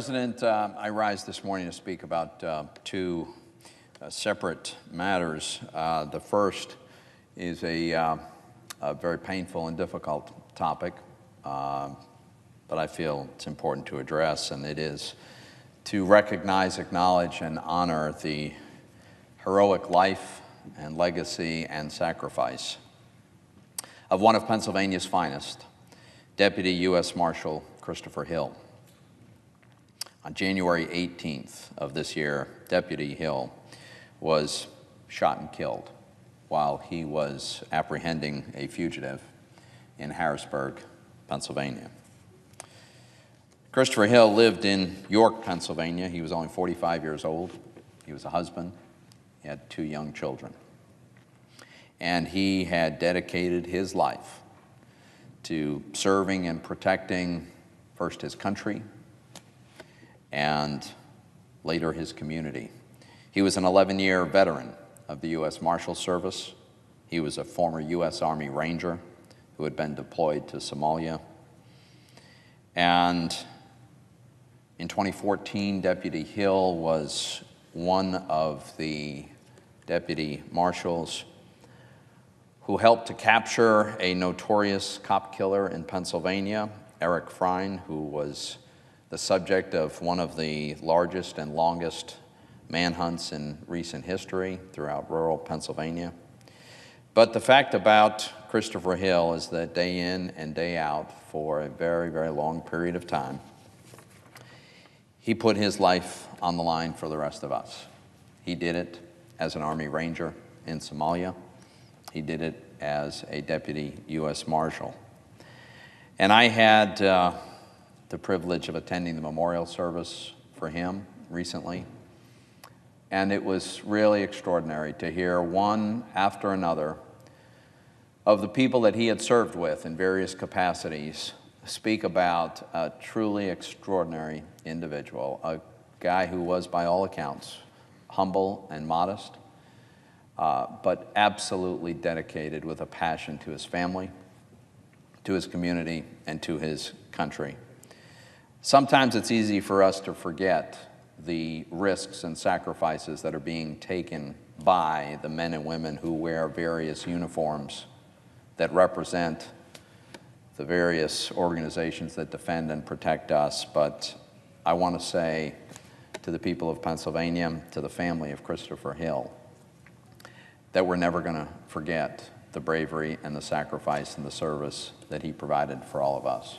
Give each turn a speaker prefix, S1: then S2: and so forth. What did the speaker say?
S1: President, I rise this morning to speak about two separate matters. The first is a very painful and difficult topic, but I feel it's important to address, and it is to recognize, acknowledge, and honor the heroic life and legacy and sacrifice of one of Pennsylvania's finest, Deputy U.S. Marshal Christopher Hill. On January 18th of this year, Deputy Hill was shot and killed while he was apprehending a fugitive in Harrisburg, Pennsylvania. Christopher Hill lived in York, Pennsylvania. He was only 45 years old. He was a husband. He had 2 young children. And he had dedicated his life to serving and protecting first his country and later his community. He was an 11-year veteran of the U.S. Marshal Service. He was a former U.S. Army Ranger who had been deployed to Somalia. And in 2014, Deputy Hill was one of the deputy marshals who helped to capture a notorious cop killer in Pennsylvania, Eric Frine, who was the subject of one of the largest and longest manhunts in recent history throughout rural Pennsylvania. But the fact about Christopher Hill is that day in and day out, for a very, very long period of time, he put his life on the line for the rest of us. He did it as an Army Ranger in Somalia. He did it as a Deputy U.S. Marshal. And I had the privilege of attending the memorial service for him recently. And it was really extraordinary to hear one after another of the people that he had served with in various capacities speak about a truly extraordinary individual, a guy who was, by all accounts, humble and modest, but absolutely dedicated with a passion to his family, to his community, and to his country. Sometimes it's easy for us to forget the risks and sacrifices that are being taken by the men and women who wear various uniforms that represent the various organizations that defend and protect us. But I want to say to the people of Pennsylvania, to the family of Christopher Hill, that we're never going to forget the bravery and the sacrifice and the service that he provided for all of us.